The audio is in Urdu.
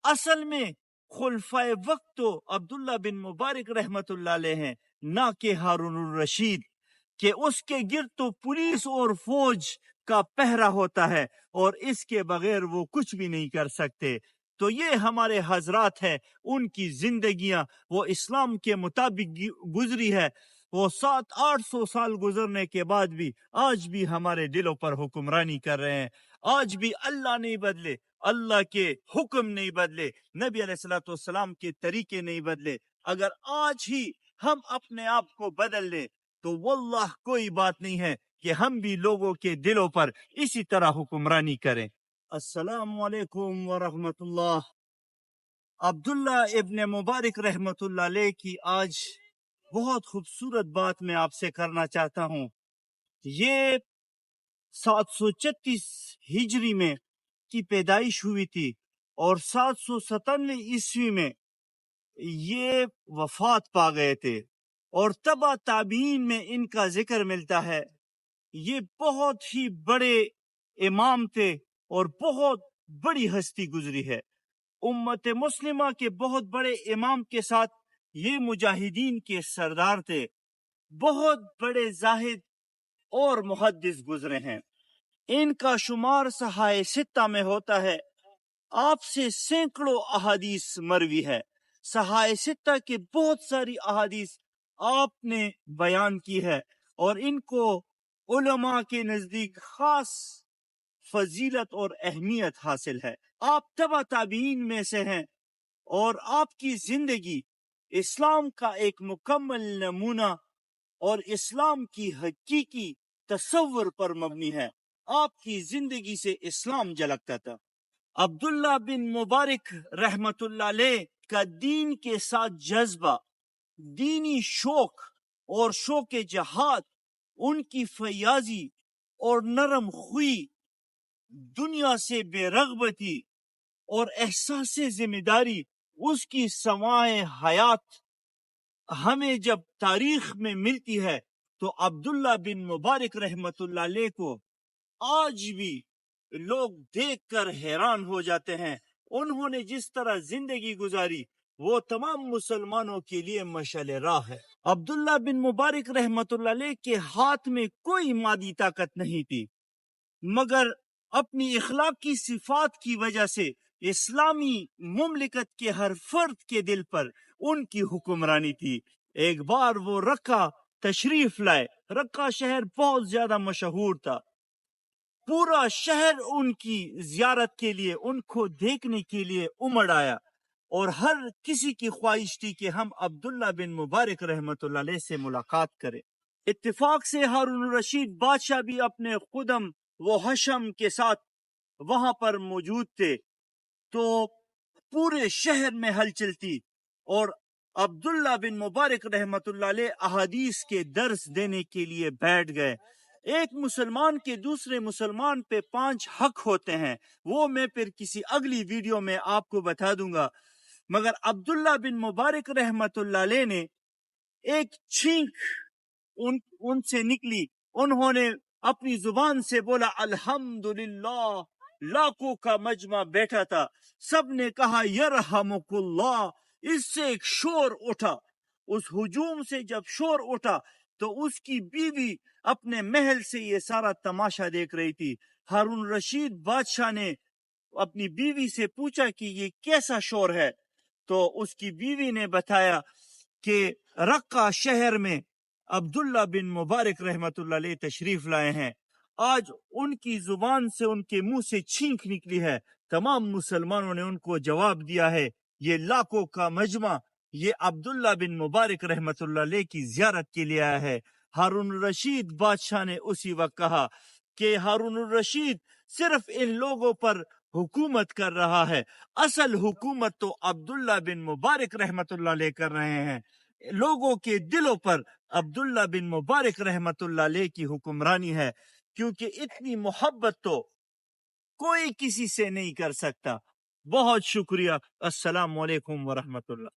اصل میں خلفائے وقت تو عبداللہ بن مبارک رحمت اللہ علیہ ہیں، نہ کہ ہارون الرشید، کہ اس کے گرد تو پولیس اور فوج کا پہرا ہوتا ہے اور اس کے بغیر وہ کچھ بھی نہیں کر سکتے۔ تو یہ ہمارے حضرات ہیں، ان کی زندگیاں وہ اسلام کے مطابق گزری ہے، وہ 700-800 سال گزرنے کے بعد بھی آج بھی ہمارے دلوں پر حکمرانی کر رہے ہیں۔ آج بھی اللہ نہیں بدلے، اللہ کے حکم نہیں بدلے، نبی علیہ الصلوۃ والسلام کے طریقے نہیں بدلے۔ اگر آج ہی ہم اپنے آپ کو بدل لیں تو واللہ کوئی بات نہیں ہے کہ ہم بھی لوگوں کے دلوں پر اسی طرح حکمرانی کریں۔ السلام علیکم ورحمۃ اللہ۔ عبداللہ ابن مبارک رحمت اللہ علیہ کی آج بہت خوبصورت بات میں آپ سے کرنا چاہتا ہوں۔ یہ 736 ہجری میں کی پیدائش ہوئی تھی اور 797 عیسوی میں یہ وفات پا گئے تھے، اور تبع تابعین میں ان کا ذکر ملتا ہے۔ یہ بہت ہی بڑے امام تھے اور بہت بڑی ہستی گزری ہے۔ امت مسلمہ کے بہت بڑے امام کے ساتھ یہ مجاہدین کے سردار تھے، بہت بڑے زاہد اور محدث گزرے ہیں۔ ان کا شمار صحائح ستہ میں ہوتا ہے۔ آپ سے سینکڑوں احادیث مروی ہے۔ صحائح ستہ کے بہت ساری احادیث آپ نے بیان کی ہے، اور ان کو علماء کے نزدیک خاص فضیلت اور اہمیت حاصل ہے۔ آپ تبع تابعین میں سے ہیں، اور آپ کی زندگی اسلام کا ایک مکمل نمونہ اور اسلام کی حقیقی تصور پر مبنی ہے۔ آپ کی زندگی سے اسلام جھلکتا تھا۔ عبداللہ بن مبارک رحمت اللہ علیہ کا دین کے ساتھ جذبہ، دینی شوق اور شوق جہاد، ان کی فیاضی اور نرم خوئی، دنیا سے بے رغبتی اور احساس ذمہ داری، اس کی سوائے حیات ہمیں جب تاریخ میں ملتی ہے تو عبداللہ بن مبارک رحمت اللہ علیہ کو آج بھی لوگ دیکھ کر حیران ہو جاتے ہیں۔ انہوں نے جس طرح زندگی گزاری وہ تمام مسلمانوں کے لیے مشعل راہ ہے۔ عبداللہ بن مبارک رحمت اللہ علیہ کے ہاتھ میں کوئی مادی طاقت نہیں تھی، مگر اپنی اخلاقی صفات کی وجہ سے اسلامی مملکت کے ہر فرد کے دل پر ان کی حکمرانی تھی۔ ایک بار وہ رقہ تشریف لائے۔ رقہ شہر بہت زیادہ مشہور تھا، پورا شہر ان کی زیارت کے لیے، ان کو دیکھنے کے لیے امڑ آیا، اور ہر کسی کی خواہش تھی کہ ہم عبداللہ بن مبارک رحمت اللہ علیہ سے ملاقات کریں۔ اتفاق سے ہارون الرشید بادشاہ بھی اپنے خدم و حشم کے ساتھ وہاں پر موجود تھے، تو پورے شہر میں ہلچل تھی، اور عبداللہ بن مبارک رحمت اللہ علیہ احادیث کے درس دینے کے لیے بیٹھ گئے۔ ایک مسلمان کے دوسرے مسلمان پہ 5 حق ہوتے ہیں، وہ میں پھر کسی اگلی ویڈیو میں آپ کو بتا دوں گا، مگر عبداللہ بن مبارک رحمت اللہ علیہ نے ایک چھینک ان سے نکلی، انہوں نے اپنی زبان سے بولا الحمدللہ۔ لاکھوں کا مجمع بیٹھا تھا، سب نے کہا یرحمک اللہ۔ اس سے ایک شور اٹھا، اس ہجوم سے جب شور اٹھا تو اس کی بیوی اپنے محل سے یہ سارا تماشا دیکھ رہی تھی۔ ہارون رشید بادشاہ نے اپنی بیوی سے پوچھا کہ یہ کیسا شور ہے، تو اس کی بیوی نے بتایا کہ رقہ شہر میں عبداللہ بن مبارک رحمت اللہ علیہ تشریف لائے ہیں۔ آج ان کی زبان سے، ان کے منہ سے چھینک نکلی ہے، تمام مسلمانوں نے ان کو جواب دیا ہے یہ لاکھوں کا مجمع یہ عبداللہ بن مبارک رحمت اللہ علیہ کی زیارت کے لیے آیا ہے۔ ہارون الرشید بادشاہ نے اسی وقت کہا کہ ہارون الرشید صرف ان لوگوں پر حکومت کر رہا ہے، اصل حکومت تو عبداللہ بن مبارک رحمت اللہ علیہ کر رہے ہیں۔ لوگوں کے دلوں پر عبداللہ بن مبارک رحمت اللہ علیہ کی حکمرانی ہے، کیونکہ اتنی محبت تو کوئی کسی سے نہیں کر سکتا۔ بہت شکریہ۔ السلام علیکم ورحمت اللہ۔